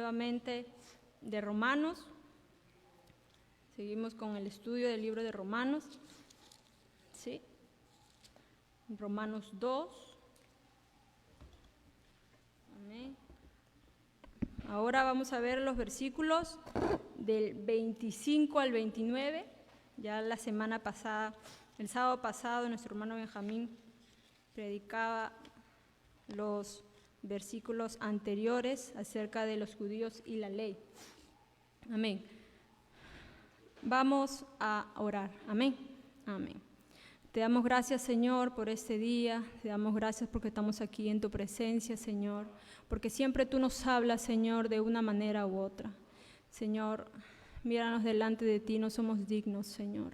nuevamente de Romanos. Seguimos con el estudio del libro de Romanos. ¿Sí? Romanos 2. Amén. Ahora vamos a ver los versículos del 25 al 29. Ya la semana pasada, el sábado pasado, nuestro hermano Benjamín predicaba los versículos anteriores acerca de los judíos y la ley. Amén. Vamos a orar. Amén. Amén. Te damos gracias, Señor, por este día. Te damos gracias porque estamos aquí en tu presencia, Señor. Porque siempre tú nos hablas, Señor, de una manera u otra. Señor, míranos delante de ti, no somos dignos, Señor.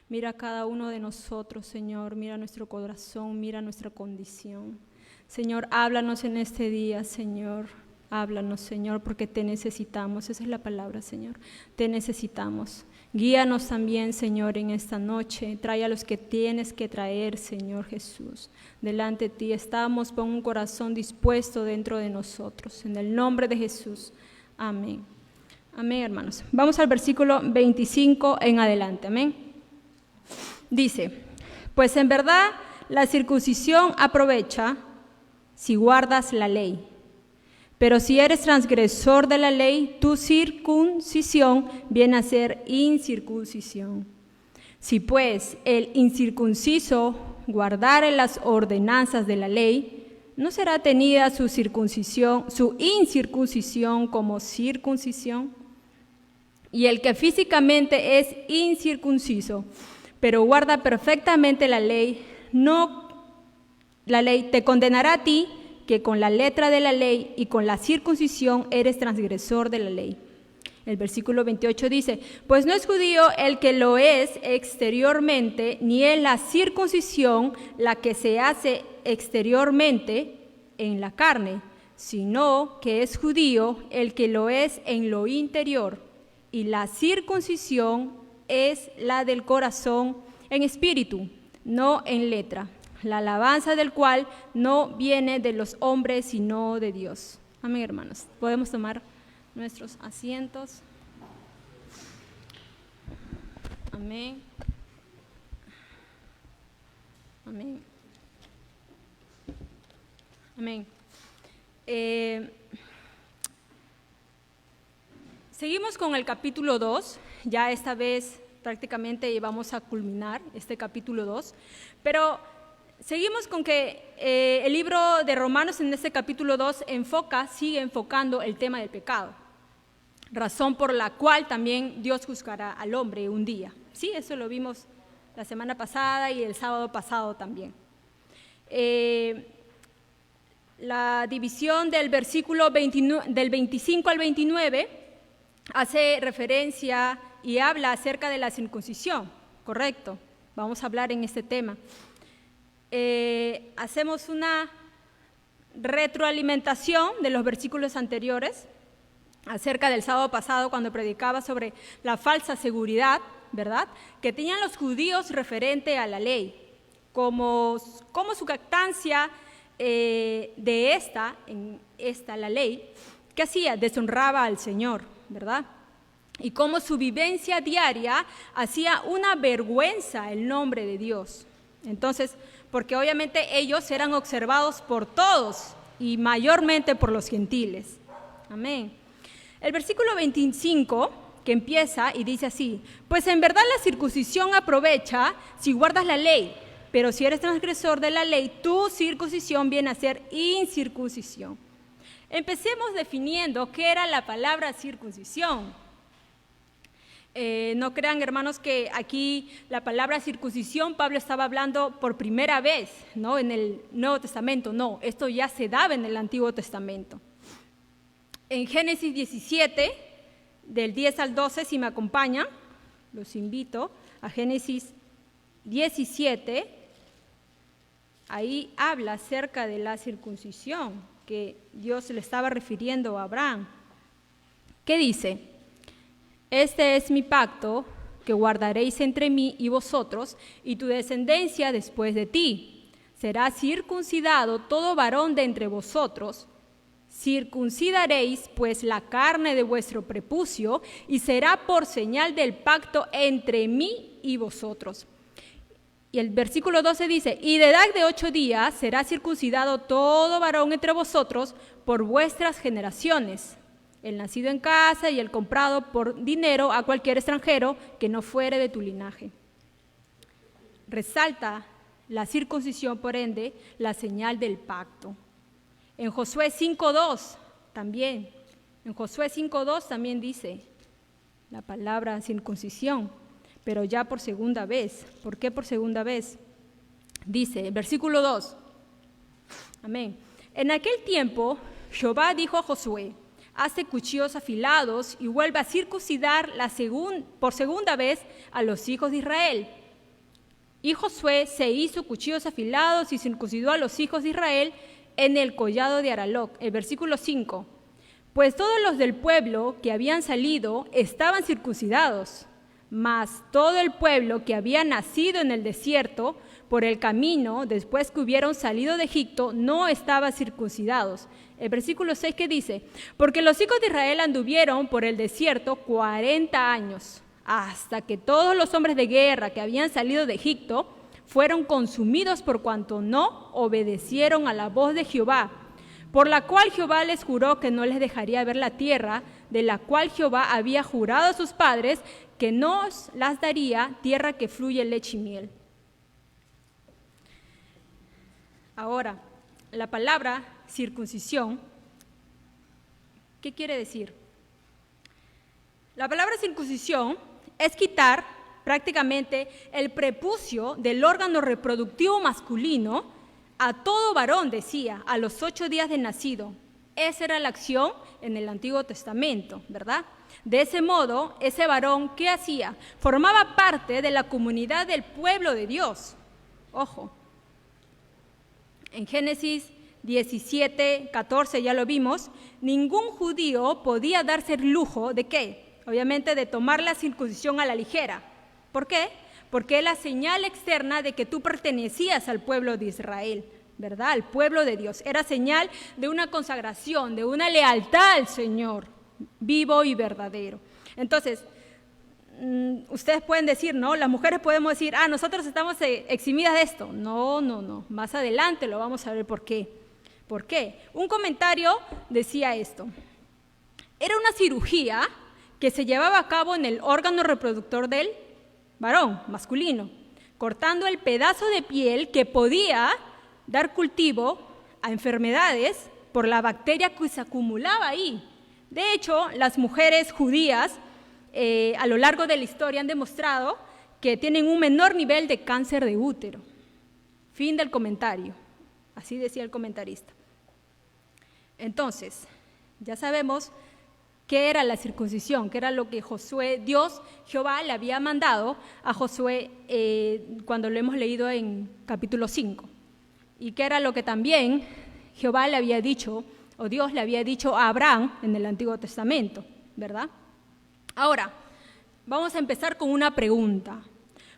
Mira a cada uno de nosotros, Señor. Mira nuestro corazón, mira nuestra condición. Señor, háblanos en este día, Señor. Háblanos, Señor, porque te necesitamos. Esa es la palabra, Señor. Te necesitamos. Guíanos también, Señor, en esta noche. Trae a los que tienes que traer, Señor Jesús. Delante de ti estamos, pon un corazón dispuesto dentro de nosotros. En el nombre de Jesús. Amén. Amén, hermanos. Vamos al versículo 25 en adelante. Amén. Dice, pues en verdad la circuncisión aprovecha si guardas la ley. Pero si eres transgresor de la ley, tu circuncisión viene a ser incircuncisión. Si pues el incircunciso guardare las ordenanzas de la ley, ¿no será tenida su incircuncisión como circuncisión? Y el que físicamente es incircunciso, pero guarda perfectamente la ley, te condenará a ti, que con la letra de la ley y con la circuncisión eres transgresor de la ley. El versículo 28 dice, pues no es judío el que lo es exteriormente, ni es la circuncisión la que se hace exteriormente en la carne, sino que es judío el que lo es en lo interior, y la circuncisión es la del corazón en espíritu, no en letra, la alabanza del cual no viene de los hombres, sino de Dios. Amén, hermanos. Podemos tomar nuestros asientos. Amén. Amén. Amén. Seguimos con el capítulo 2. Ya esta vez prácticamente vamos a culminar este capítulo 2. Pero seguimos con que el libro de Romanos en este capítulo 2 sigue enfocando el tema del pecado, razón por la cual también Dios juzgará al hombre un día. Sí, eso lo vimos la semana pasada y el sábado pasado también. La división del versículo del 25 al 29 hace referencia y habla acerca de la circuncisión, correcto. Vamos a hablar en este tema. Hacemos una retroalimentación de los versículos anteriores acerca del sábado pasado cuando predicaba sobre la falsa seguridad, ¿verdad?, que tenían los judíos referente a la ley, como su jactancia la ley, que hacía, deshonraba al Señor, ¿verdad?, y cómo su vivencia diaria hacía una vergüenza el nombre de Dios. Entonces, porque obviamente ellos eran observados por todos y mayormente por los gentiles. Amén. El versículo 25, que empieza y dice así, pues en verdad la circuncisión aprovecha si guardas la ley, pero si eres transgresor de la ley, tu circuncisión viene a ser incircuncisión. Empecemos definiendo qué era la palabra circuncisión. No crean, hermanos, que aquí la palabra circuncisión Pablo estaba hablando por primera vez, ¿no?, en el Nuevo Testamento. No, esto ya se daba en el Antiguo Testamento. En Génesis 17, del 10 al 12, si me acompañan, los invito a Génesis 17, ahí habla acerca de la circuncisión que Dios le estaba refiriendo a Abraham. ¿Qué dice? Este es mi pacto que guardaréis entre mí y vosotros y tu descendencia después de ti. Será circuncidado todo varón de entre vosotros. circuncidaréis pues la carne de vuestro prepucio, y será por señal del pacto entre mí y vosotros. Y el versículo 12 dice, y de edad de 8 días será circuncidado todo varón entre vosotros por vuestras generaciones, el nacido en casa y el comprado por dinero a cualquier extranjero que no fuere de tu linaje. Resalta la circuncisión, por ende, la señal del pacto. En Josué 5:2 también, dice la palabra circuncisión, pero ya por segunda vez. ¿Por qué por segunda vez? Dice, versículo 2, amén. En aquel tiempo, Jehová dijo a Josué, hace cuchillos afilados y vuelve a circuncidar por segunda vez a los hijos de Israel. Y Josué se hizo cuchillos afilados y circuncidó a los hijos de Israel en el collado de Araloc. El versículo 5, pues todos los del pueblo que habían salido estaban circuncidados, mas todo el pueblo que había nacido en el desierto por el camino después que hubieron salido de Egipto no estaba circuncidados. El versículo 6 que dice, porque los hijos de Israel anduvieron por el desierto 40 años, hasta que todos los hombres de guerra que habían salido de Egipto fueron consumidos por cuanto no obedecieron a la voz de Jehová, por la cual Jehová les juró que no les dejaría ver la tierra, de la cual Jehová había jurado a sus padres que nos las daría, tierra que fluye leche y miel. Ahora, la palabra circuncisión, ¿qué quiere decir? La palabra circuncisión es quitar prácticamente el prepucio del órgano reproductivo masculino a todo varón, decía, a los 8 días de nacido. Esa era la acción en el Antiguo Testamento, ¿verdad? De ese modo, ese varón, ¿qué hacía? Formaba parte de la comunidad del pueblo de Dios. Ojo, en Génesis 17:14 ya lo vimos, ningún judío podía darse el lujo de ¿qué? Obviamente de tomar la circuncisión a la ligera. ¿Por qué? Porque es la señal externa de que tú pertenecías al pueblo de Israel, ¿verdad? Al pueblo de Dios. Era señal de una consagración, de una lealtad al Señor, vivo y verdadero. Entonces, ustedes pueden decir, ¿no? Las mujeres podemos decir, nosotros estamos eximidas de esto. No. Más adelante lo vamos a ver por qué. ¿Por qué? Un comentario decía esto. Era una cirugía que se llevaba a cabo en el órgano reproductor del varón masculino, cortando el pedazo de piel que podía dar cultivo a enfermedades por la bacteria que se acumulaba ahí. De hecho, las mujeres judías a lo largo de la historia han demostrado que tienen un menor nivel de cáncer de útero. Fin del comentario. Así decía el comentarista. Entonces, ya sabemos qué era la circuncisión, qué era lo que Jehová le había mandado a Josué cuando lo hemos leído en capítulo 5. Y qué era lo que también Jehová le había dicho, o Dios le había dicho a Abraham en el Antiguo Testamento, ¿verdad? Ahora, vamos a empezar con una pregunta.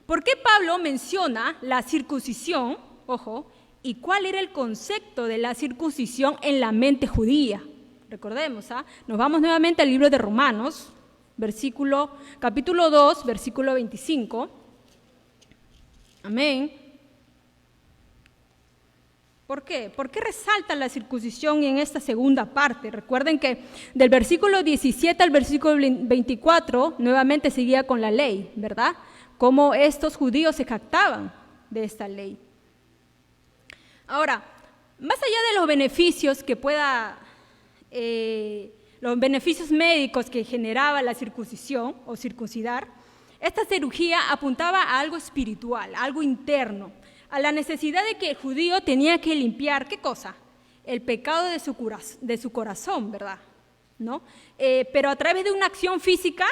¿Por qué Pablo menciona la circuncisión, ojo, y cuál era el concepto de la circuncisión en la mente judía? Recordemos, nos vamos nuevamente al libro de Romanos, capítulo 2, versículo 25. Amén. ¿Por qué? ¿Por qué resalta la circuncisión en esta segunda parte? Recuerden que del versículo 17 al versículo 24 nuevamente seguía con la ley, ¿verdad? Cómo estos judíos se jactaban de esta ley. Ahora, más allá de los beneficios que los beneficios médicos que generaba la circuncisión o circuncidar, esta cirugía apuntaba a algo espiritual, a algo interno, a la necesidad de que el judío tenía que limpiar, ¿qué cosa? El pecado de su corazón, ¿verdad? ¿No? Pero a través de una acción física,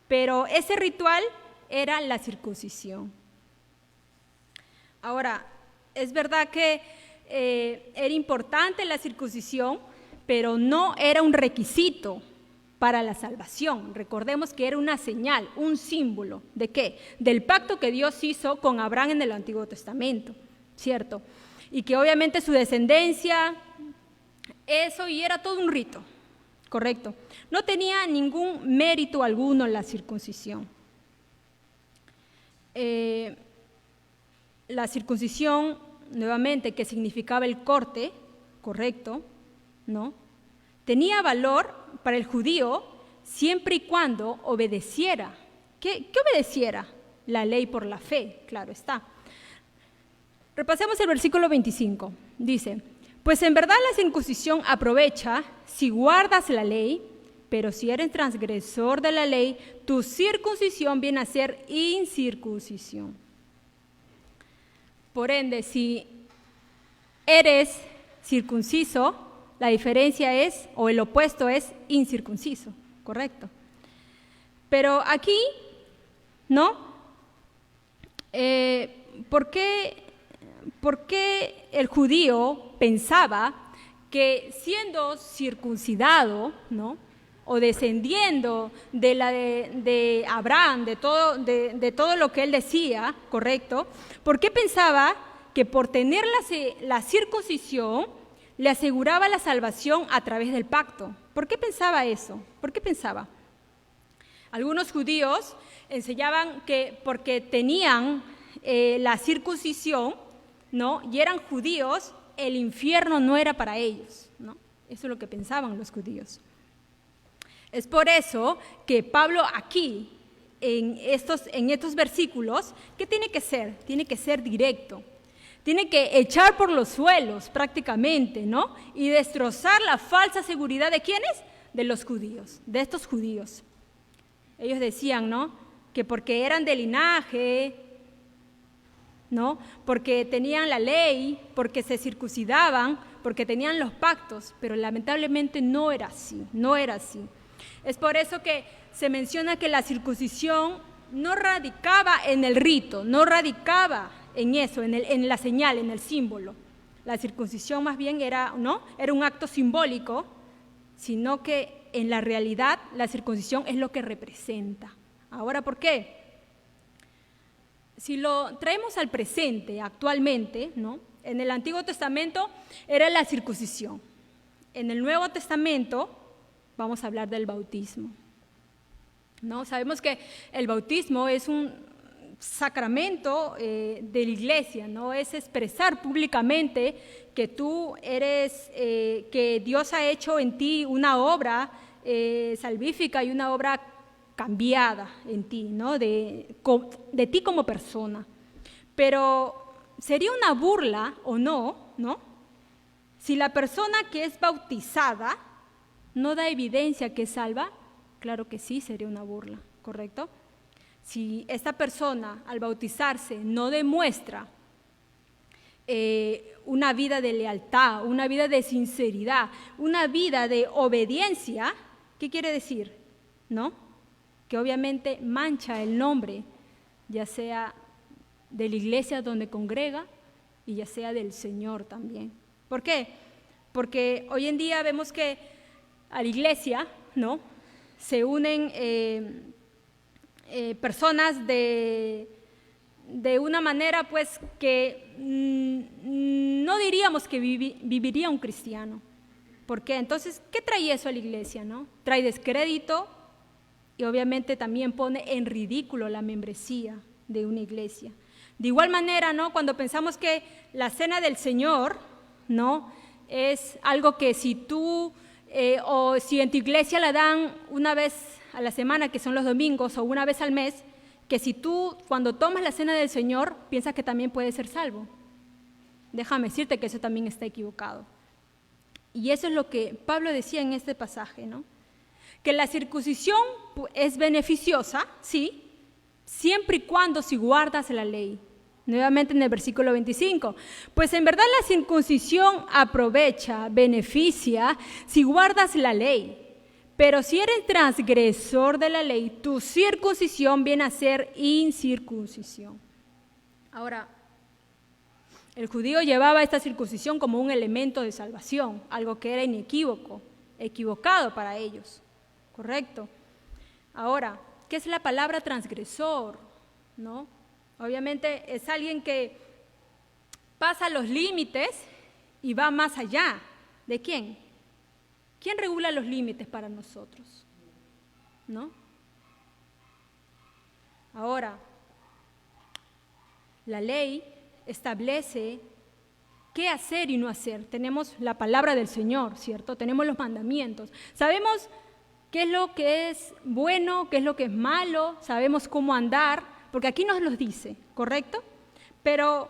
pero ese ritual era la circuncisión. Ahora, es verdad que era importante la circuncisión, pero no era un requisito para la salvación. Recordemos que era una señal, un símbolo, ¿de qué? Del pacto que Dios hizo con Abraham en el Antiguo Testamento, ¿cierto? Y que obviamente su descendencia eso y era todo un rito, correcto. No tenía ningún mérito alguno la circuncisión. La circuncisión, nuevamente, que significaba el corte, correcto, ¿no? Tenía valor para el judío siempre y cuando obedeciera. ¿Qué obedeciera? La ley por la fe, claro está. Repasemos el versículo 25. Dice, pues en verdad la circuncisión aprovecha si guardas la ley, pero si eres transgresor de la ley, tu circuncisión viene a ser incircuncisión. Por ende, si eres circunciso, la diferencia es, o el opuesto es incircunciso, correcto. Pero aquí, ¿no? ¿Por qué el judío pensaba que siendo circuncidado, ¿no? O descendiendo de Abraham, de todo lo que él decía, correcto? ¿Por qué pensaba que por tener la circuncisión le aseguraba la salvación a través del pacto? ¿Por qué pensaba eso? ¿Por qué pensaba? Algunos judíos enseñaban que porque tenían la circuncisión, ¿no? Y eran judíos, el infierno no era para ellos, ¿no? Eso es lo que pensaban los judíos. Es por eso que Pablo aquí, en estos versículos, ¿qué tiene que ser? Tiene que ser directo. Tiene que echar por los suelos prácticamente, ¿no? Y destrozar la falsa seguridad de ¿quiénes? De los judíos, de estos judíos. Ellos decían, ¿no? Que porque eran de linaje, ¿no? Porque tenían la ley, porque se circuncidaban, porque tenían los pactos, pero lamentablemente no era así, no era así. Es por eso que se menciona que la circuncisión no radicaba en el rito, no radicaba en eso, en la señal, en el símbolo. La circuncisión más bien era un acto simbólico, sino que en la realidad la circuncisión es lo que representa. Ahora, ¿por qué? Si lo traemos al presente, actualmente, ¿no? En el Antiguo Testamento era la circuncisión. En el Nuevo Testamento vamos a hablar del bautismo, ¿no? Sabemos que el bautismo es un sacramento de la iglesia, ¿no? Es expresar públicamente que tú eres, que Dios ha hecho en ti una obra salvífica y una obra cambiada en ti, ¿no? De ti como persona. Pero sería una burla o no, ¿no? Si la persona que es bautizada no da evidencia que es salva, claro que sí, sería una burla, ¿correcto? Si esta persona al bautizarse no demuestra una vida de lealtad, una vida de sinceridad, una vida de obediencia, ¿qué quiere decir? ¿No? Que obviamente mancha el nombre, ya sea de la iglesia donde congrega y ya sea del Señor también. ¿Por qué? Porque hoy en día vemos que a la iglesia, ¿no? Se unen personas de una manera pues que no diríamos que viviría un cristiano. ¿Por qué? Entonces, ¿qué trae eso a la iglesia, no? Trae descrédito y obviamente también pone en ridículo la membresía de una iglesia. De igual manera, ¿no? Cuando pensamos que la cena del Señor, ¿no? Es algo que si tú o si en tu iglesia la dan una vez a la semana, que son los domingos, o una vez al mes, que si tú cuando tomas la cena del Señor piensas que también puedes ser salvo. Déjame decirte que eso también está equivocado. Y eso es lo que Pablo decía en este pasaje, ¿no? Que la circuncisión es beneficiosa, sí, siempre y cuando si guardas la ley. Nuevamente en el versículo 25, pues en verdad la circuncisión aprovecha, beneficia si guardas la ley, pero si eres transgresor de la ley, tu circuncisión viene a ser incircuncisión. Ahora, el judío llevaba esta circuncisión como un elemento de salvación, algo que era inequívoco, equivocado para ellos, ¿correcto? Ahora, ¿qué es la palabra transgresor? ¿No? Obviamente es alguien que pasa los límites y va más allá. ¿De quién? ¿Quién regula los límites para nosotros? ¿No? Ahora, la ley establece qué hacer y no hacer. Tenemos la palabra del Señor, ¿cierto? Tenemos los mandamientos. Sabemos qué es lo que es bueno, qué es lo que es malo, sabemos cómo andar, porque aquí nos los dice, ¿correcto? Pero,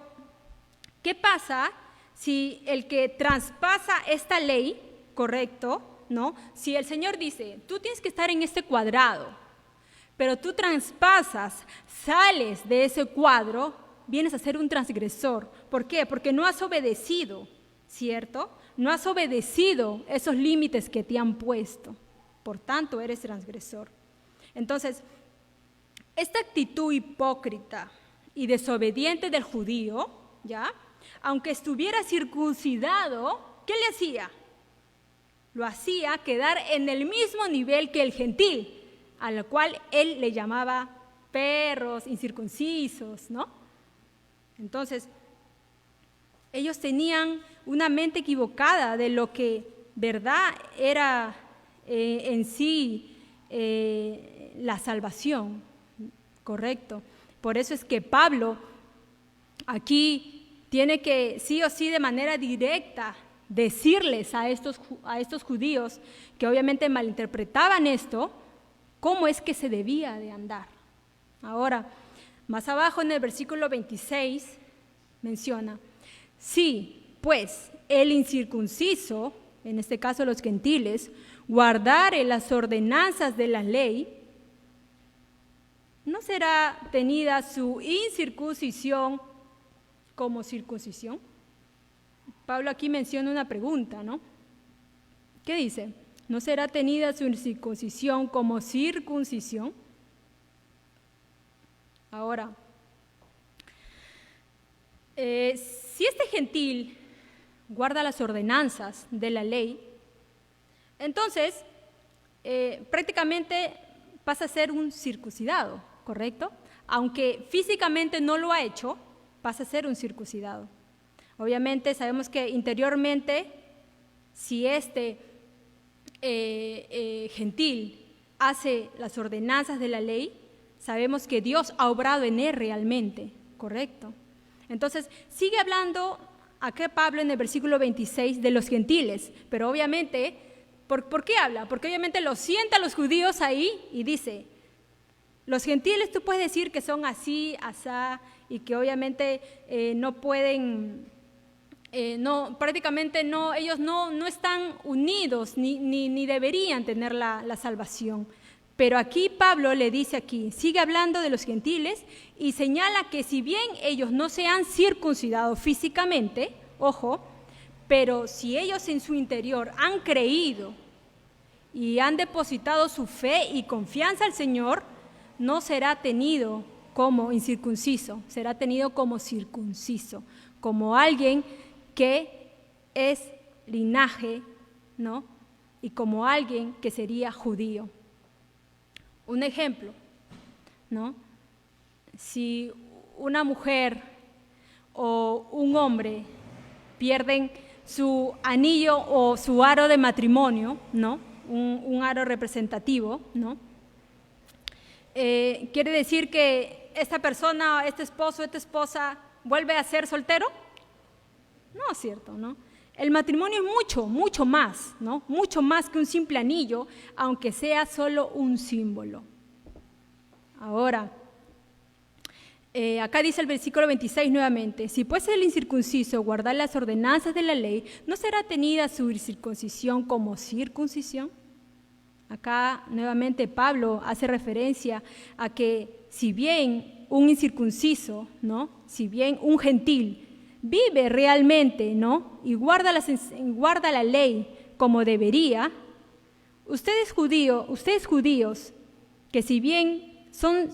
¿qué pasa si el que traspasa esta ley, correcto, ¿no? Si el Señor dice, tú tienes que estar en este cuadrado, pero tú traspasas, sales de ese cuadro, vienes a ser un transgresor. ¿Por qué? Porque no has obedecido, ¿cierto? No has obedecido esos límites que te han puesto. Por tanto, eres transgresor. Entonces, esta actitud hipócrita y desobediente del judío, ¿ya? Aunque estuviera circuncidado, ¿qué le hacía? Lo hacía quedar en el mismo nivel que el gentil, a lo cual él le llamaba perros, incircuncisos, ¿no? Entonces, ellos tenían una mente equivocada de lo que verdad era en sí la salvación, correcto. Por eso es que Pablo aquí tiene que sí o sí de manera directa decirles a estos judíos que obviamente malinterpretaban esto, cómo es que se debía de andar. Ahora, más abajo en el versículo 26 menciona, sí, pues el incircunciso, en este caso los gentiles, guardare las ordenanzas de la ley, ¿no será tenida su incircuncisión como circuncisión? Pablo aquí menciona una pregunta, ¿no? ¿Qué dice? ¿No será tenida su incircuncisión como circuncisión? Ahora, si este gentil guarda las ordenanzas de la ley, entonces prácticamente pasa a ser un circuncidado, ¿correcto? Aunque físicamente no lo ha hecho, pasa a ser un circuncidado. Obviamente sabemos que interiormente, si este gentil hace las ordenanzas de la ley, sabemos que Dios ha obrado en él realmente, ¿correcto? Entonces, sigue hablando acá Pablo en el versículo 26 de los gentiles, pero obviamente, ¿por qué habla? Porque obviamente los sienta a los judíos ahí y dice, los gentiles tú puedes decir que son así, asá, y que obviamente no pueden, prácticamente no, ellos no están unidos, ni deberían tener la salvación. Pero aquí Pablo le dice aquí, sigue hablando de los gentiles y señala que si bien ellos no se han circuncidado físicamente, ojo, pero si ellos en su interior han creído y han depositado su fe y confianza al Señor, no será tenido como incircunciso, será tenido como circunciso, como alguien que es linaje, ¿no? Y como alguien que sería judío. Un ejemplo, ¿no? Si una mujer o un hombre pierden su anillo o su aro de matrimonio, ¿no? Un aro representativo, ¿no? ¿Quiere decir que esta persona, este esposo, esta esposa vuelve a ser soltero? No es cierto, ¿no? El matrimonio es mucho más, ¿no? Mucho más que un simple anillo, aunque sea solo un símbolo. Ahora, acá dice el versículo 26 nuevamente, si pues el incircunciso guardar las ordenanzas de la ley, ¿no será tenida su circuncisión como circuncisión? Acá nuevamente Pablo hace referencia a que si bien un incircunciso, ¿no? Si bien un gentil vive realmente, ¿no? Y guarda la ley como debería, ustedes judíos, que si bien son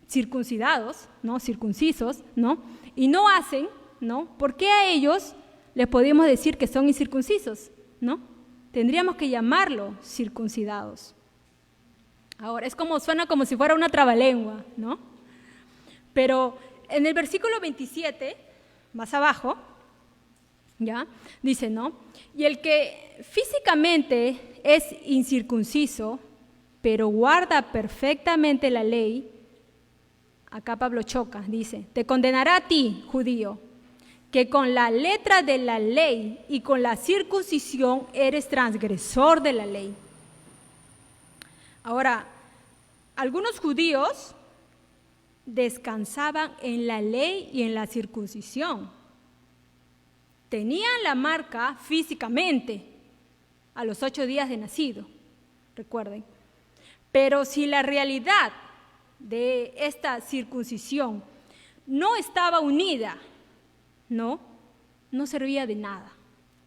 circuncidados, ¿no? Circuncisos, ¿no? Y no hacen, ¿no? ¿Por qué a ellos les podemos decir que son incircuncisos, ¿no? Tendríamos que llamarlos circuncidados. Ahora, suena como si fuera una trabalengua, ¿no? Pero en el versículo 27, más abajo, ¿Ya? Dice, ¿no? Y el que físicamente es incircunciso, pero guarda perfectamente la ley, acá Pablo choca, dice, te condenará a ti, judío, que con la letra de la ley y con la circuncisión eres transgresor de la ley. Ahora, algunos judíos descansaban en la ley y en la circuncisión. Tenían la marca físicamente a los 8 días de nacido, recuerden. Pero si la realidad de esta circuncisión no estaba unida, no servía de nada.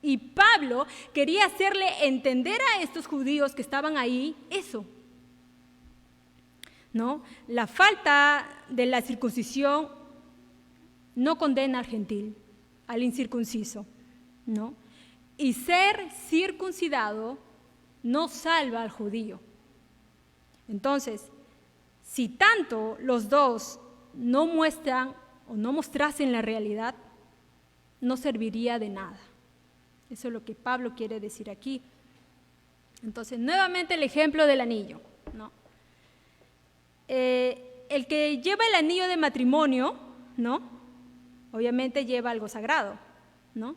Y Pablo quería hacerle entender a estos judíos que estaban ahí eso, ¿no? La falta de la circuncisión no condena al gentil, al incircunciso, ¿no? Y ser circuncidado no salva al judío. Entonces, si tanto los dos no muestran o no mostrasen la realidad, no serviría de nada. Eso es lo que Pablo quiere decir aquí. Entonces, nuevamente el ejemplo del anillo, ¿no? El que lleva el anillo de matrimonio, ¿no? Obviamente lleva algo sagrado, ¿no?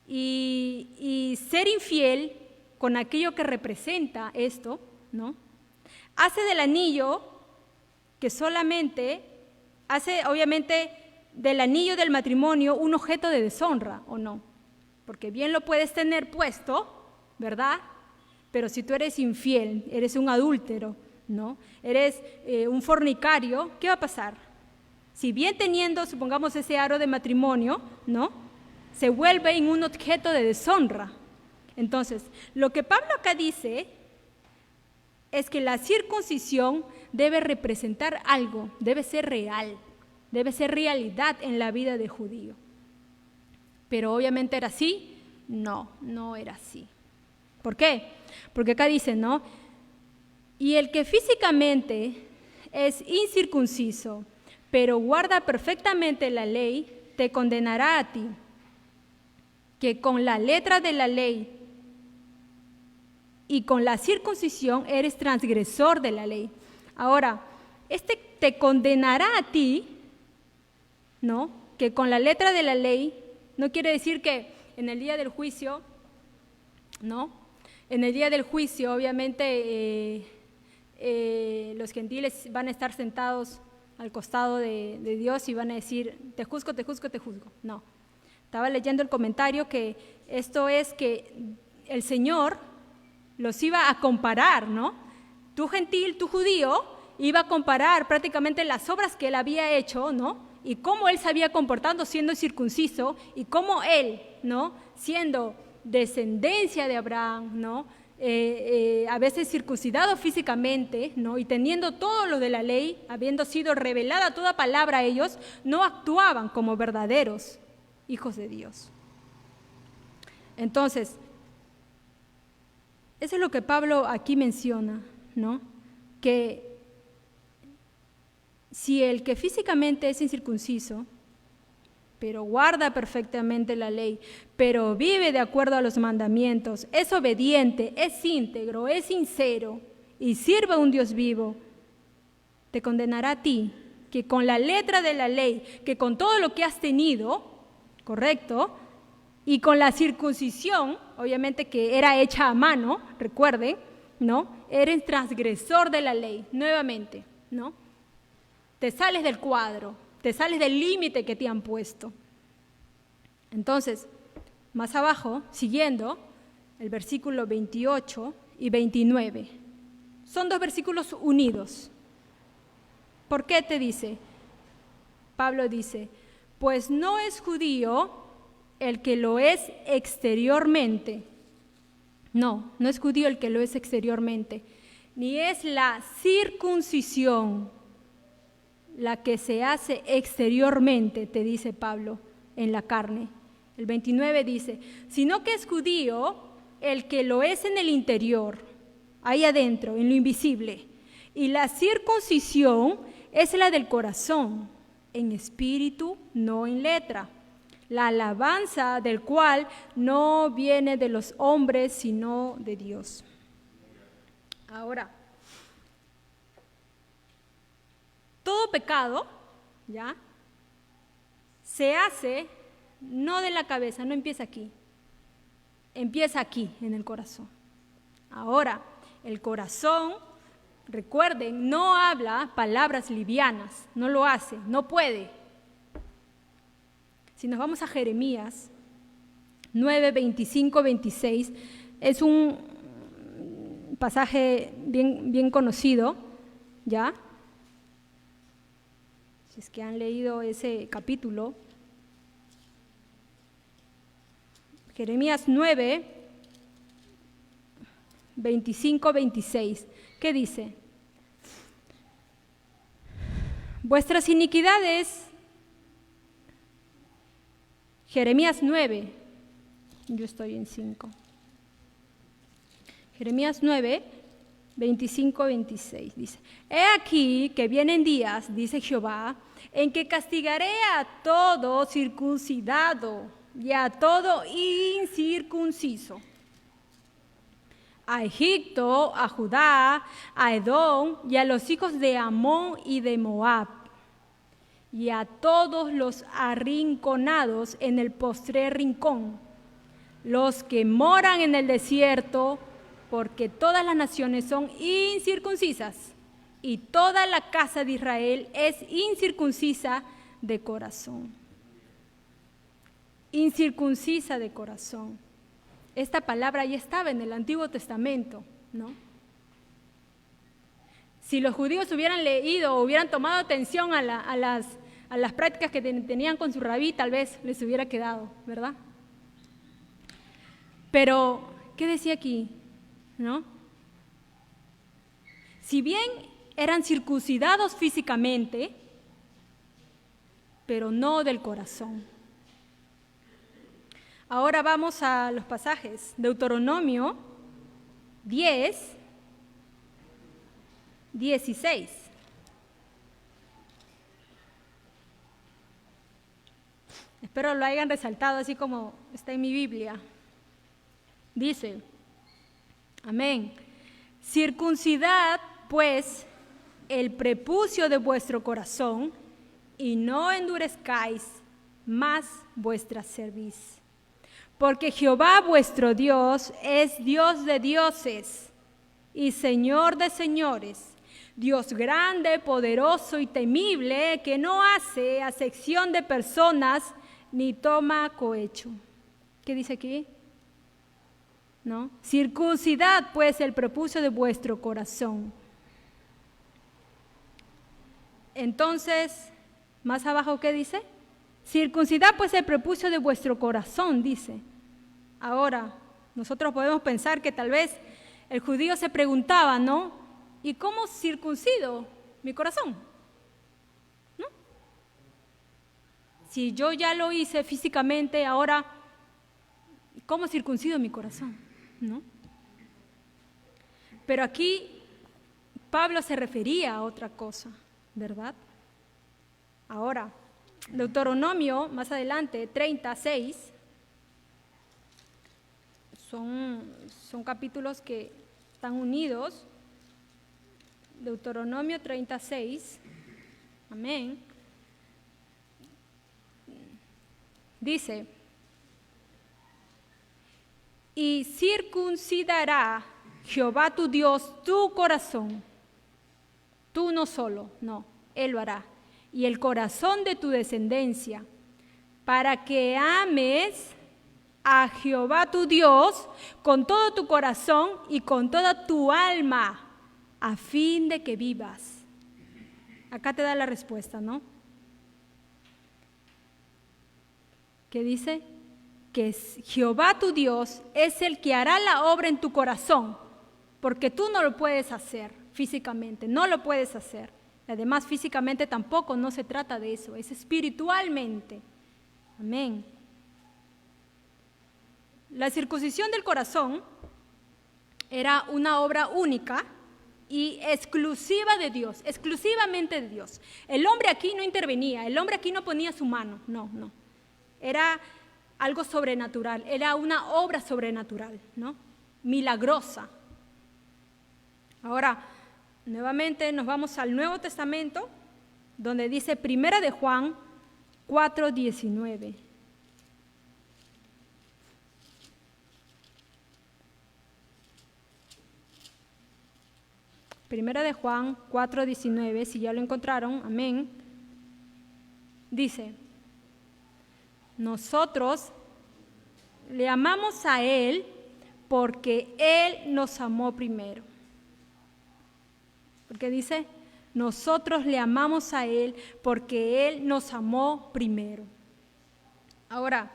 Y ser infiel con aquello que representa esto, ¿no? Hace del anillo que solamente hace, obviamente, del anillo del matrimonio un objeto de deshonra, ¿o no? Porque bien lo puedes tener puesto, ¿verdad? Pero si tú eres infiel, eres un adúltero, ¿no? Eres un fornicario, ¿qué va a pasar? Si bien teniendo, supongamos, ese aro de matrimonio, ¿no? Se vuelve en un objeto de deshonra. Entonces, lo que Pablo acá dice es que la circuncisión debe representar algo, debe ser real, debe ser realidad en la vida del judío. Pero obviamente era así, no era así. ¿Por qué? Porque acá dice, ¿no? Y el que físicamente es incircunciso, pero guarda perfectamente la ley, te condenará a ti, que con la letra de la ley y con la circuncisión eres transgresor de la ley. Ahora, este te condenará a ti, ¿no? Que con la letra de la ley no quiere decir que en el día del juicio, ¿no? En el día del juicio, obviamente, los gentiles van a estar sentados al costado de Dios y van a decir, te juzgo, te juzgo, te juzgo. No. Estaba leyendo el comentario que esto es que el Señor los iba a comparar, ¿no? Tu gentil, tu judío, iba a comparar prácticamente las obras que él había hecho, ¿no? Y cómo él se había comportado siendo circunciso y cómo él, ¿no? Siendo descendencia de Abraham, ¿no? A veces circuncidado físicamente, ¿no? Y teniendo todo lo de la ley, habiendo sido revelada toda palabra a ellos, no actuaban como verdaderos hijos de Dios. Entonces, eso es lo que Pablo aquí menciona, ¿no? Que si el que físicamente es incircunciso, pero guarda perfectamente la ley, pero vive de acuerdo a los mandamientos, es obediente, es íntegro, es sincero y sirve a un Dios vivo, te condenará a ti, que con la letra de la ley, que con todo lo que has tenido, ¿correcto? Y con la circuncisión, obviamente que era hecha a mano, recuerden, ¿no? Eres transgresor de la ley, nuevamente, ¿no? Te sales del cuadro, te sales del límite que te han puesto. Entonces, más abajo, siguiendo, el versículo 28 y 29. Son dos versículos unidos. ¿Por qué te dice? Pablo dice, pues no es judío el que lo es exteriormente. No es judío el que lo es exteriormente, ni es la circuncisión la que se hace exteriormente, te dice Pablo, en la carne. El 29 dice, sino que es judío el que lo es en el interior, ahí adentro, en lo invisible. Y la circuncisión es la del corazón, en espíritu, no en letra. la alabanza del cual no viene de los hombres, sino de Dios. Ahora, todo pecado, ¿ya?, se hace no de la cabeza, no empieza aquí, empieza aquí, en el corazón. Ahora, el corazón, recuerden, no habla palabras livianas, no lo hace, no puede. Si nos vamos a Jeremías 9, 25, 26, es un pasaje bien conocido, ¿ya? Si es que han leído ese capítulo. Jeremías 9, 25, 26. ¿Qué dice? Vuestras iniquidades, Jeremías 9, yo estoy en 5. Jeremías 9, 25, 26 dice: He aquí que vienen días, dice Jehová, en que castigaré a todo circuncidado y a todo incircunciso, a Egipto, a Judá, a Edom y a los hijos de Amón y de Moab, y a todos los arrinconados en el postrer rincón, los que moran en el desierto, porque todas las naciones son incircuncisas, y toda la casa de Israel es incircuncisa de corazón. Incircuncisa de corazón. Esta palabra ya estaba en el Antiguo Testamento, ¿no? Si los judíos hubieran leído o hubieran tomado atención a las prácticas que tenían con su rabí, tal vez les hubiera quedado, ¿verdad? Pero, ¿qué decía aquí? ¿No? Si bien eran circuncidados físicamente, pero no del corazón. Ahora vamos a los pasajes. Deuteronomio 10, 16. Espero lo hayan resaltado así como está en mi Biblia. Dice, amén: circuncidad pues el prepucio de vuestro corazón y no endurezcáis más vuestra cerviz. Porque Jehová vuestro Dios es Dios de dioses y Señor de señores, Dios grande, poderoso y temible, que no hace acepción de personas ni toma cohecho. ¿Qué dice aquí? ¿No? Circuncidad pues el prepucio de vuestro corazón. Entonces, más abajo, ¿qué dice? Circuncidad pues el prepucio de vuestro corazón, dice. Ahora, nosotros podemos pensar que tal vez el judío se preguntaba, ¿no? ¿Y cómo circuncido mi corazón? ¿No? Si yo ya lo hice físicamente, ahora, ¿cómo circuncido mi corazón? ¿No? Pero aquí Pablo se refería a otra cosa, ¿verdad? Ahora, Deuteronomio, más adelante, 36, son capítulos que están unidos. Deuteronomio 36, amén, dice: y circuncidará Jehová tu Dios tu corazón, tú no solo, no, Él lo hará, y el corazón de tu descendencia, para que ames a Jehová tu Dios con todo tu corazón y con toda tu alma, a fin de que vivas. Acá te da la respuesta, ¿no? ¿Qué dice? Que Jehová tu Dios es el que hará la obra en tu corazón, porque tú no lo puedes hacer físicamente, no lo puedes hacer. Además, físicamente tampoco, no se trata de eso, es espiritualmente. Amén. La circuncisión del corazón era una obra única y exclusiva de Dios, exclusivamente de Dios. El hombre aquí no intervenía, el hombre aquí no ponía su mano, no. era algo sobrenatural, era una obra sobrenatural, ¿no? Milagrosa. Ahora, nuevamente nos vamos al Nuevo Testamento, donde dice 1 de Juan 4:19. Primera de Juan 4:19, si ya lo encontraron, amén. Dice, nosotros le amamos a Él porque Él nos amó primero. Porque dice, nosotros le amamos a Él porque Él nos amó primero. Ahora,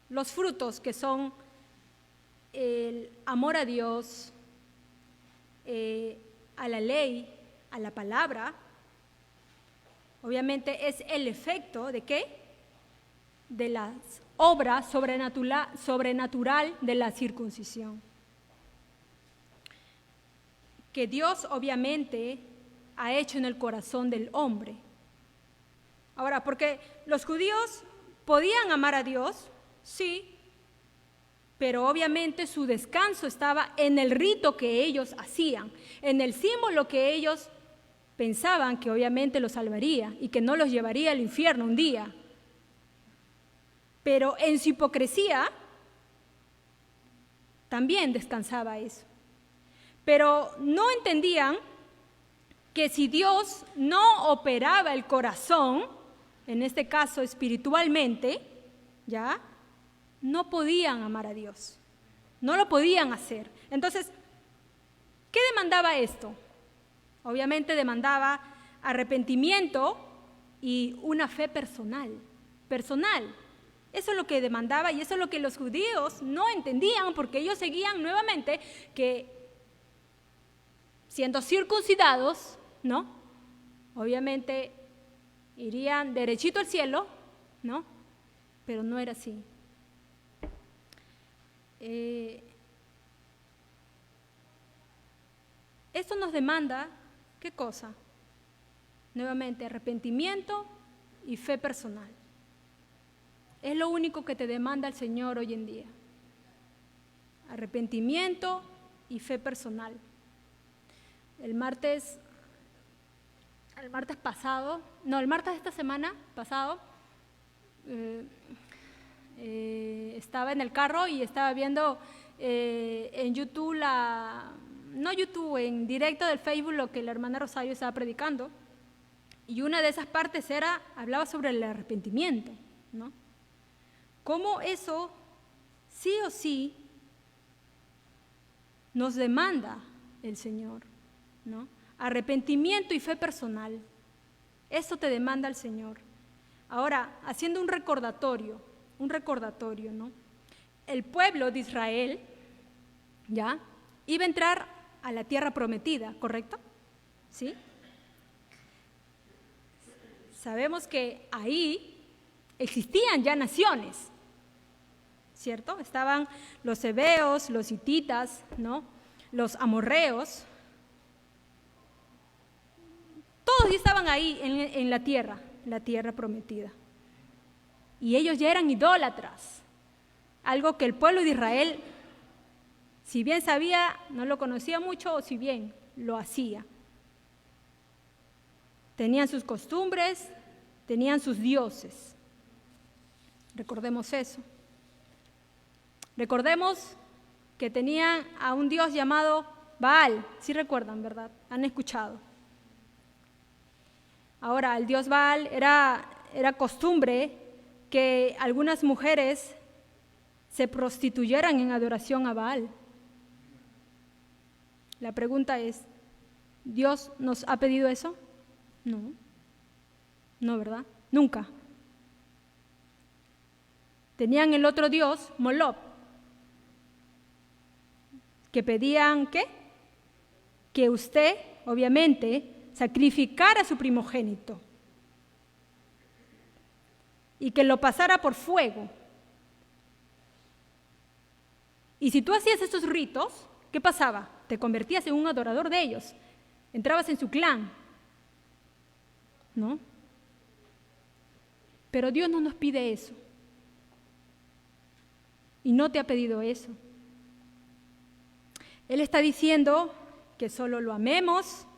los frutos que son el amor a Dios, a la ley, a la palabra, obviamente es el efecto ¿de qué? De las obras sobrenatural de la circuncisión. Que Dios obviamente ha hecho en el corazón del hombre. Ahora, porque los judíos podían amar a Dios, sí, pero obviamente su descanso estaba en el rito que ellos hacían, en el símbolo que ellos pensaban que obviamente los salvaría y que no los llevaría al infierno un día. Pero en su hipocresía también descansaba eso. Pero no entendían que si Dios no operaba el corazón, en este caso espiritualmente, ¿ya? No podían amar a Dios, no lo podían hacer. Entonces, ¿qué demandaba esto? Obviamente demandaba arrepentimiento y una fe personal. Eso es lo que demandaba y eso es lo que los judíos no entendían, porque ellos seguían nuevamente que siendo circuncidados, ¿no? Obviamente irían derechito al cielo, ¿no? Pero no era así. Esto nos demanda, ¿qué cosa? Nuevamente, arrepentimiento y fe personal. Es lo único que te demanda el Señor hoy en día. Arrepentimiento y fe personal. El martes de esta semana pasado, estaba en el carro y estaba viendo en YouTube, en directo del Facebook, lo que la hermana Rosario estaba predicando, y una de esas partes hablaba sobre el arrepentimiento, ¿no? Cómo eso sí o sí nos demanda el Señor, ¿no? Arrepentimiento y fe personal, eso te demanda el Señor. Ahora, haciendo un recordatorio, ¿no? El pueblo de Israel, ¿ya? Iba a entrar a la tierra prometida, ¿correcto? ¿Sí? Sabemos que ahí existían ya naciones, ¿cierto? Estaban los heveos, los hititas, ¿no? Los amorreos. Todos ya estaban ahí en la tierra prometida. Y ellos ya eran idólatras, algo que el pueblo de Israel, si bien sabía, no lo conocía mucho, o si bien lo hacía. Tenían sus costumbres, tenían sus dioses. Recordemos eso. Recordemos que tenían a un dios llamado Baal, sí recuerdan, ¿verdad? Han escuchado. Ahora, el dios Baal era costumbre que algunas mujeres se prostituyeran en adoración a Baal. La pregunta es, ¿Dios nos ha pedido eso? No, ¿verdad? Nunca. Tenían el otro dios, Moloch, que pedían, ¿qué? Que usted, obviamente, sacrificara a su primogénito y que lo pasara por fuego. Y si tú hacías esos ritos, ¿qué pasaba? Te convertías en un adorador de ellos, entrabas en su clan, ¿no? Pero Dios no nos pide eso. Y no te ha pedido eso. Él está diciendo que solo lo amemos,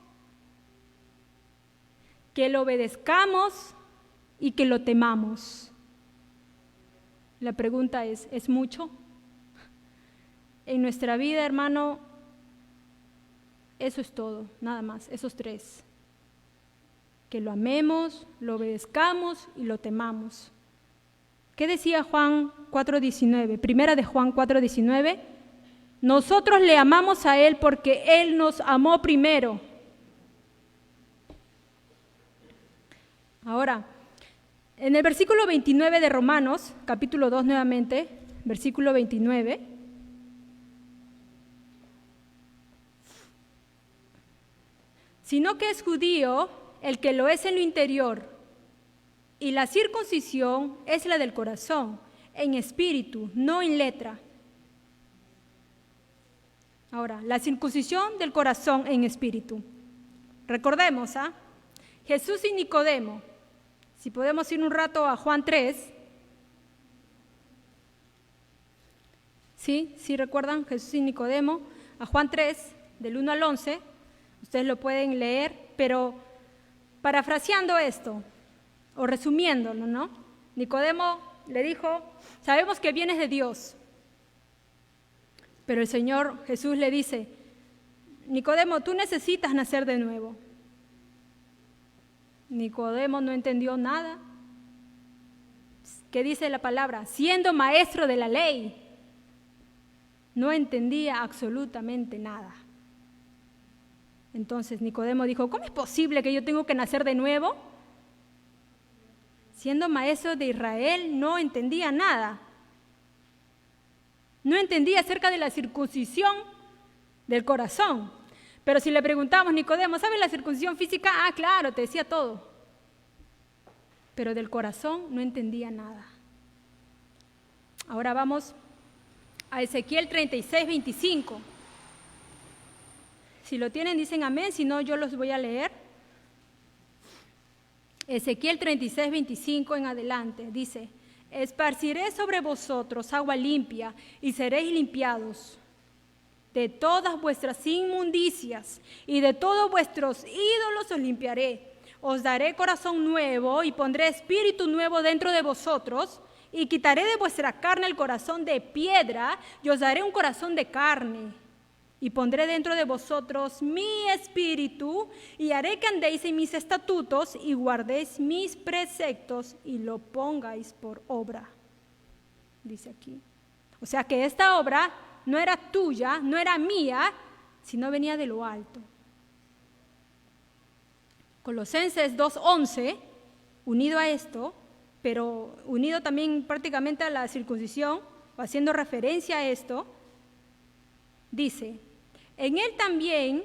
que lo obedezcamos y que lo temamos. La pregunta ¿es mucho? En nuestra vida, hermano, eso es todo, nada más, esos tres. Que lo amemos, lo obedezcamos y lo temamos. ¿Qué decía Juan 4:19? Primera de Juan 4:19. Nosotros le amamos a Él porque Él nos amó primero. Ahora, en el versículo 29 de Romanos, capítulo 2 nuevamente, versículo 29. Sino que es judío el que lo es en lo interior, y la circuncisión es la del corazón, en espíritu, no en letra. Ahora, la circuncisión del corazón en espíritu. Recordemos, Jesús y Nicodemo. Si podemos ir un rato a Juan 3. ¿Sí recuerdan? Jesús y Nicodemo. A Juan 3, del 1 al 11. Ustedes lo pueden leer, pero parafraseando esto, o resumiéndolo, ¿no? Nicodemo le dijo, sabemos que vienes de Dios. Pero el Señor Jesús le dice, Nicodemo, tú necesitas nacer de nuevo. Nicodemo no entendió nada. ¿Qué dice la palabra? Siendo maestro de la ley, no entendía absolutamente nada. Entonces Nicodemo dijo, ¿cómo es posible que yo tengo que nacer de nuevo? Siendo maestro de Israel, no entendía nada. No entendía acerca de la circuncisión del corazón. Pero si le preguntamos, Nicodemo, ¿sabes la circuncisión física? Ah, claro, te decía todo. Pero del corazón no entendía nada. Ahora vamos a Ezequiel 36:25. Si lo tienen, dicen amén, si no, yo los voy a leer. Ezequiel 36:25 en adelante, dice, esparciré sobre vosotros agua limpia y seréis limpiados de todas vuestras inmundicias y de todos vuestros ídolos os limpiaré. Os daré corazón nuevo y pondré espíritu nuevo dentro de vosotros y quitaré de vuestra carne el corazón de piedra y os daré un corazón de carne. Y pondré dentro de vosotros mi espíritu y haré que andéis en mis estatutos y guardéis mis preceptos y lo pongáis por obra. Dice aquí. O sea que esta obra no era tuya, no era mía, sino venía de lo alto. Colosenses 2:11, unido a esto, pero unido también prácticamente a la circuncisión, o haciendo referencia a esto, dice, en él también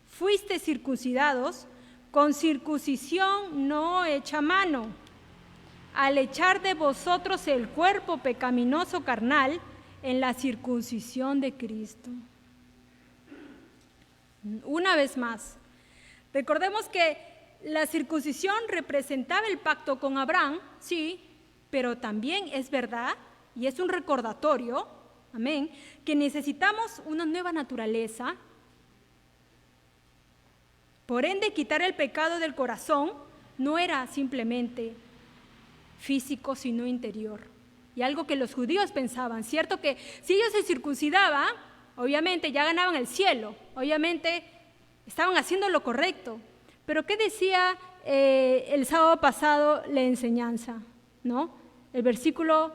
fuiste circuncidados con circuncisión no hecha a mano, al echar de vosotros el cuerpo pecaminoso carnal en la circuncisión de Cristo. Una vez más, recordemos que la circuncisión representaba el pacto con Abraham, sí, pero también es verdad y es un recordatorio, amén, que necesitamos una nueva naturaleza. Por ende, quitar el pecado del corazón no era simplemente físico, sino interior. Y algo que los judíos pensaban, ¿cierto? Que si ellos se circuncidaban, obviamente ya ganaban el cielo, obviamente estaban haciendo lo correcto. Pero ¿qué decía el sábado pasado la enseñanza? ¿No? El versículo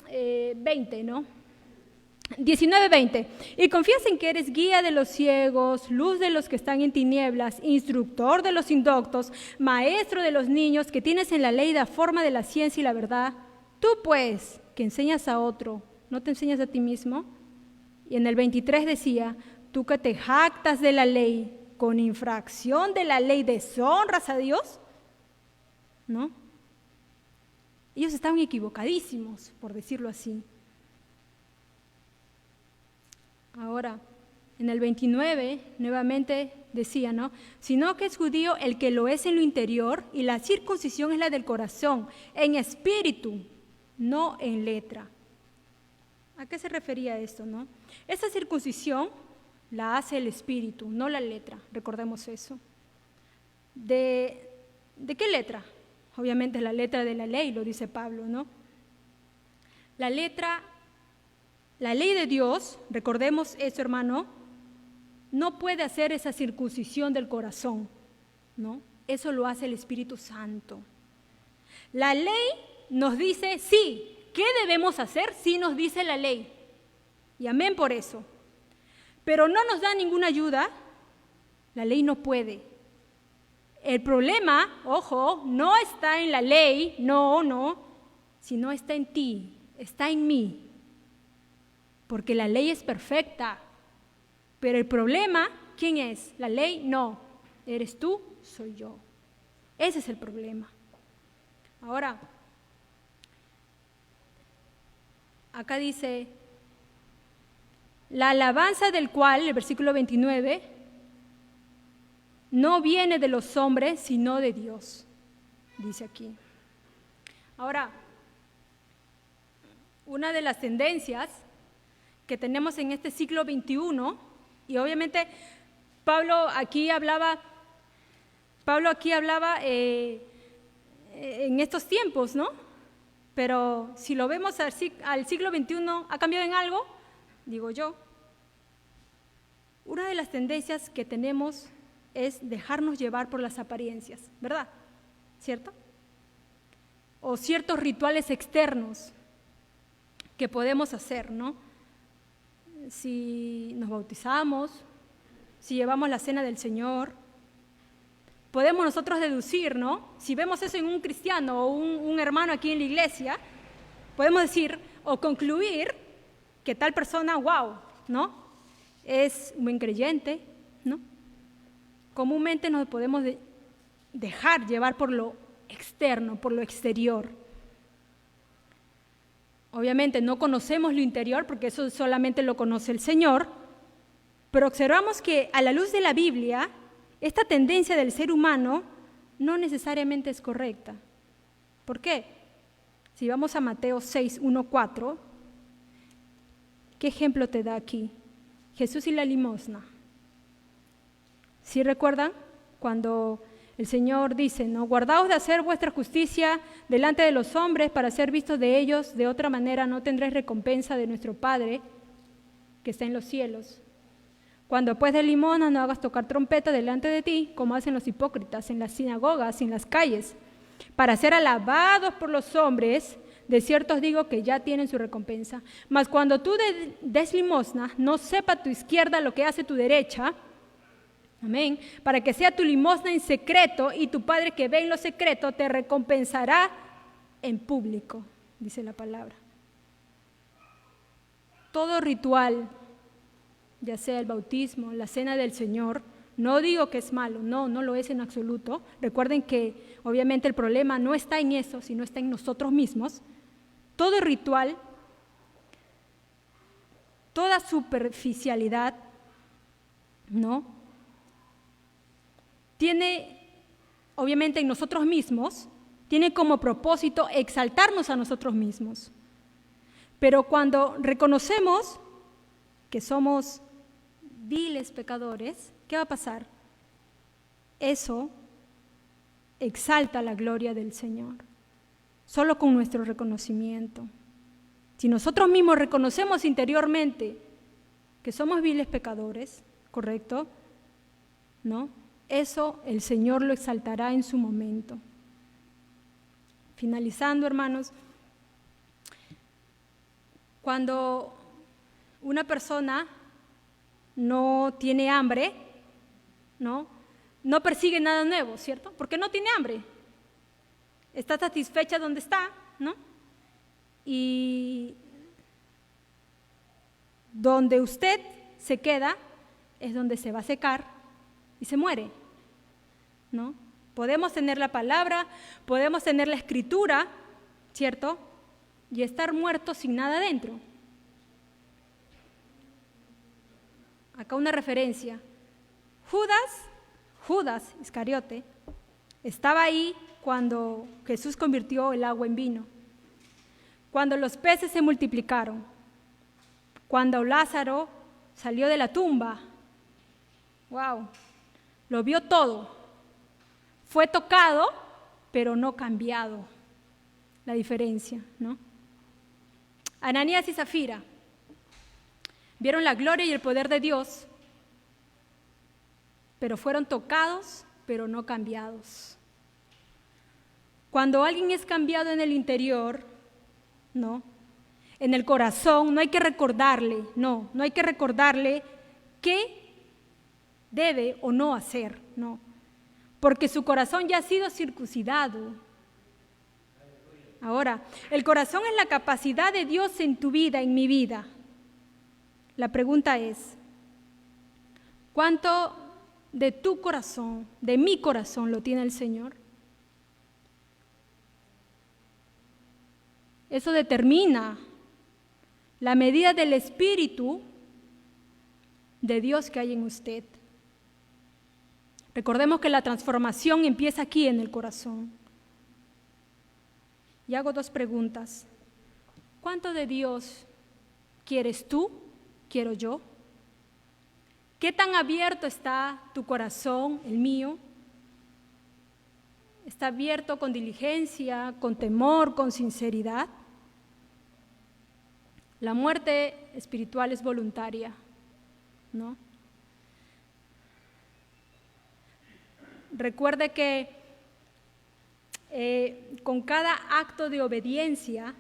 20, ¿no? 19:20. Y confías en que eres guía de los ciegos, luz de los que están en tinieblas, instructor de los indoctos, maestro de los niños, que tienes en la ley la forma de la ciencia y la verdad. Tú pues, que enseñas a otro, ¿no te enseñas a ti mismo? Y en el 23 decía, tú que te jactas de la ley, con infracción de la ley deshonras a Dios, ¿no? Ellos estaban equivocadísimos, por decirlo así. Ahora, en el 29, nuevamente decía, ¿no? Sino que es judío el que lo es en lo interior, y la circuncisión es la del corazón, en espíritu, no en letra. ¿A qué se refería esto, no? Esa circuncisión la hace el espíritu, no la letra, recordemos eso. ¿De qué letra? Obviamente la letra de la ley, lo dice Pablo, ¿no? La ley de Dios, recordemos eso, hermano, no puede hacer esa circuncisión del corazón, ¿no? Eso lo hace el Espíritu Santo. La ley nos dice, sí, ¿qué debemos hacer? Sí nos dice la ley. Y amén por eso. Pero no nos da ninguna ayuda, la ley no puede. El problema, ojo, no está en la ley, no, sino está en ti, está en mí. Porque la ley es perfecta, pero el problema, ¿quién es? ¿La ley? No. ¿Eres tú? Soy yo. Ese es el problema. Ahora, acá dice, la alabanza del cual, el versículo 29, no viene de los hombres, sino de Dios, dice aquí. Ahora, una de las tendencias que tenemos en este siglo XXI, y obviamente Pablo aquí hablaba en estos tiempos, ¿no? Pero si lo vemos al siglo XXI, ¿ha cambiado en algo? Digo yo. Una de las tendencias que tenemos es dejarnos llevar por las apariencias, ¿verdad? ¿Cierto? O ciertos rituales externos que podemos hacer, ¿no? Si nos bautizamos, si llevamos la cena del Señor, podemos nosotros deducir, ¿no? Si vemos eso en un cristiano o un hermano aquí en la iglesia, podemos decir o concluir que tal persona, wow, ¿no? Es un buen creyente, ¿no? Comúnmente nos podemos dejar llevar por lo externo, por lo exterior. Obviamente no conocemos lo interior porque eso solamente lo conoce el Señor, pero observamos que a la luz de la Biblia, esta tendencia del ser humano no necesariamente es correcta. ¿Por qué? Si vamos a Mateo 6, 1, 4, ¿qué ejemplo te da aquí? Jesús y la limosna. ¿Sí recuerdan? Cuando el Señor dice, ¿no? Guardaos de hacer vuestra justicia delante de los hombres para ser vistos de ellos, de otra manera no tendréis recompensa de nuestro Padre que está en los cielos. Cuando pues de limosna no hagas tocar trompeta delante de ti, como hacen los hipócritas en las sinagogas y en las calles, para ser alabados por los hombres. De cierto os digo que ya tienen su recompensa. Mas cuando tú des limosna, no sepa tu izquierda lo que hace tu derecha. Amén. Para que sea tu limosna en secreto, y tu Padre que ve en lo secreto te recompensará en público, dice la palabra. Todo ritual, ya sea el bautismo, la cena del Señor, no digo que es malo, no lo es en absoluto. Recuerden que obviamente el problema no está en eso, sino está en nosotros mismos. Todo ritual, toda superficialidad, ¿no? Tiene, obviamente en nosotros mismos, tiene como propósito exaltarnos a nosotros mismos. Pero cuando reconocemos que somos viles pecadores, ¿qué va a pasar? Eso exalta la gloria del Señor, solo con nuestro reconocimiento. Si nosotros mismos reconocemos interiormente que somos viles pecadores, ¿correcto? ¿No? Eso el Señor lo exaltará en su momento. Finalizando, hermanos, cuando una persona no tiene hambre, no persigue nada nuevo, ¿cierto? Porque no tiene hambre. Está satisfecha donde está, ¿no? Y donde usted se queda es donde se va a secar y se muere, ¿no? Podemos tener la palabra, podemos tener la escritura, ¿cierto? Y estar muertos sin nada dentro. Acá una referencia. Judas Iscariote, estaba ahí cuando Jesús convirtió el agua en vino, cuando los peces se multiplicaron, cuando Lázaro salió de la tumba. ¡Wow! Lo vio todo. Fue tocado, pero no cambiado. La diferencia, ¿no? Ananías y Zafira vieron la gloria y el poder de Dios, pero fueron tocados, pero no cambiados. Cuando alguien es cambiado en el interior, ¿no? En el corazón, no hay que recordarle, no hay que recordarle qué debe o no hacer, no. Porque su corazón ya ha sido circuncidado. Ahora, el corazón es la capacidad de Dios en tu vida, en mi vida. La pregunta es, ¿cuánto de tu corazón, de mi corazón, lo tiene el Señor? Eso determina la medida del Espíritu de Dios que hay en usted. Recordemos que la transformación empieza aquí en el corazón. Y hago dos preguntas. ¿Cuánto de Dios quieres tú? ¿Quiero yo? ¿Qué tan abierto está tu corazón, el mío? ¿Está abierto con diligencia, con temor, con sinceridad? La muerte espiritual es voluntaria, ¿no? Recuerde que con cada acto de obediencia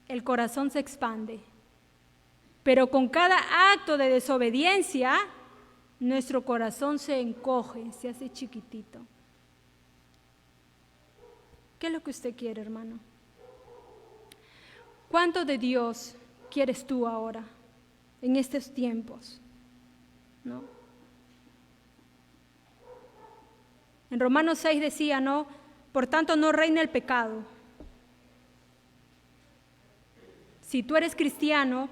el corazón se expande, pero con cada acto de desobediencia nuestro corazón se encoge, se hace chiquitito. ¿Qué es lo que usted quiere, hermano? ¿Cuánto de Dios quieres tú ahora, en estos tiempos? ¿No? En Romanos 6 decía, ¿no? Por tanto, no reina el pecado. Si tú eres cristiano,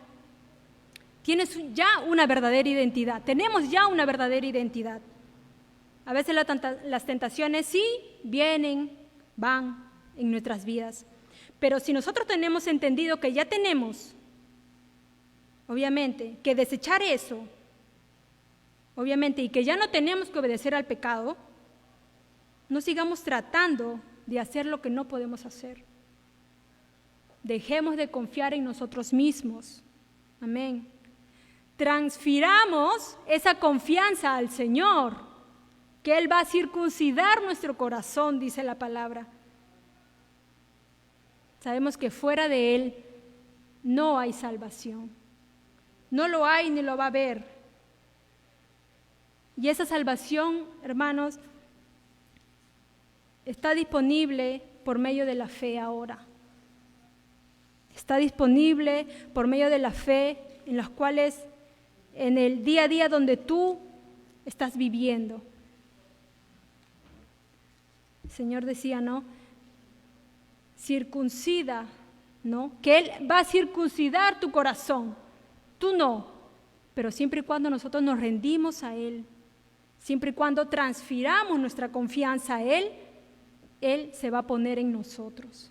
tienes ya una verdadera identidad. Tenemos ya una verdadera identidad. A veces las tentaciones sí vienen, van en nuestras vidas. Pero si nosotros tenemos entendido que ya tenemos, obviamente, que desechar eso, obviamente, y que ya no tenemos que obedecer al pecado, no sigamos tratando de hacer lo que no podemos hacer. Dejemos de confiar en nosotros mismos. Amén. Transfiramos esa confianza al Señor, que Él va a circuncidar nuestro corazón, dice la palabra. Sabemos que fuera de Él no hay salvación. No lo hay ni lo va a haber. Y esa salvación, hermanos, está disponible por medio de la fe ahora. Está disponible por medio de la fe en las cuales en el día a día donde tú estás viviendo. El Señor decía, ¿no? Circuncida, ¿no? Que Él va a circuncidar tu corazón. Tú no, pero siempre y cuando nosotros nos rendimos a Él, siempre y cuando transfiramos nuestra confianza a Él, Él se va a poner en nosotros.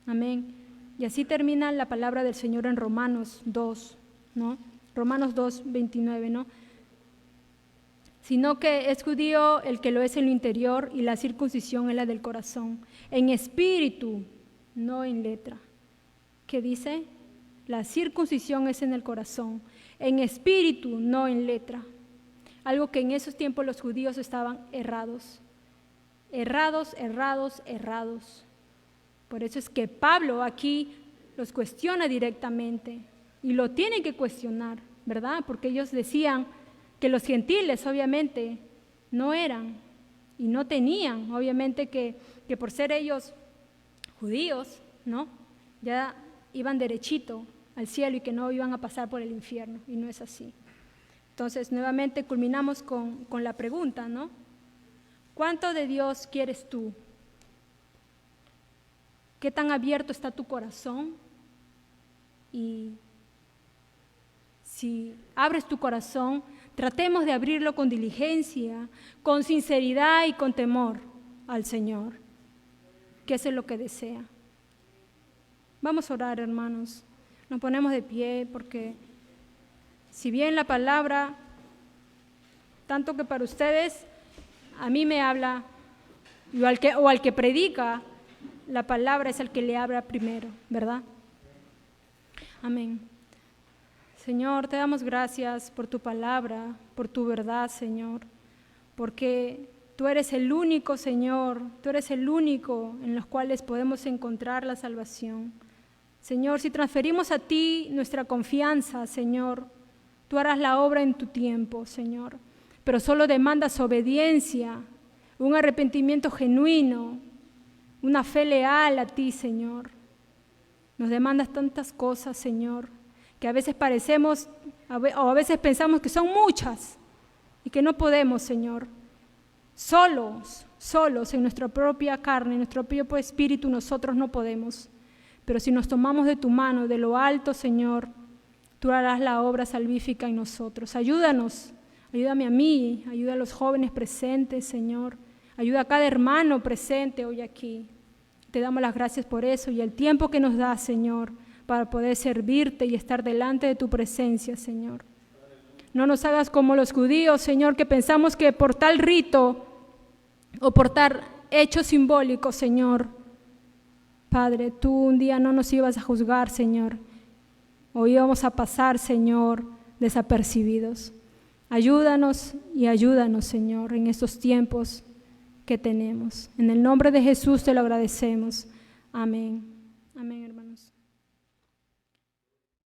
Amén. Y así termina la palabra del Señor en Romanos 2, ¿no? Romanos 2, 29, ¿no? Sino que es judío el que lo es en lo interior y la circuncisión es la del corazón, en espíritu, no en letra. ¿Qué dice? La circuncisión es en el corazón, en espíritu, no en letra. Algo que en esos tiempos los judíos estaban errados. Errados. Por eso es que Pablo aquí los cuestiona directamente y lo tienen que cuestionar, ¿verdad? Porque ellos decían que los gentiles obviamente no eran y no tenían, obviamente que por ser ellos judíos, ¿no? Ya iban derechito al cielo y que no iban a pasar por el infierno, y no es así. Entonces, nuevamente culminamos con la pregunta, ¿no? ¿Cuánto de Dios quieres tú? ¿Qué tan abierto está tu corazón? Y si abres tu corazón, Tratemos de abrirlo con diligencia, con sinceridad y con temor al Señor, que eso es lo que desea. Vamos a orar, hermanos. Nos ponemos de pie porque si bien la palabra, tanto que para ustedes, a mí me habla, o al que predica, la palabra es el que le habla primero, ¿verdad? Amén. Señor, te damos gracias por tu palabra, por tu verdad, Señor, porque tú eres el único, Señor, tú eres el único en los cuales podemos encontrar la salvación. Señor, si transferimos a ti nuestra confianza, Señor, tú harás la obra en tu tiempo, Señor, pero solo demandas obediencia, un arrepentimiento genuino, una fe leal a ti, Señor. Nos demandas tantas cosas, Señor, que a veces a veces pensamos que son muchas y que no podemos, Señor. Solos en nuestra propia carne, en nuestro propio espíritu, nosotros no podemos. Pero si nos tomamos de tu mano, de lo alto, Señor, tú harás la obra salvífica en nosotros. Ayúdanos, ayúdame a mí, ayuda a los jóvenes presentes, Señor. Ayuda a cada hermano presente hoy aquí. Te damos las gracias por eso y el tiempo que nos das, Señor, para poder servirte y estar delante de tu presencia, Señor. No nos hagas como los judíos, Señor, que pensamos que por tal rito o por tal hecho simbólico, Señor, Padre, tú un día no nos ibas a juzgar, Señor, o íbamos a pasar, Señor, desapercibidos. Ayúdanos y ayúdanos, Señor, en estos tiempos que tenemos. En el nombre de Jesús te lo agradecemos. Amén.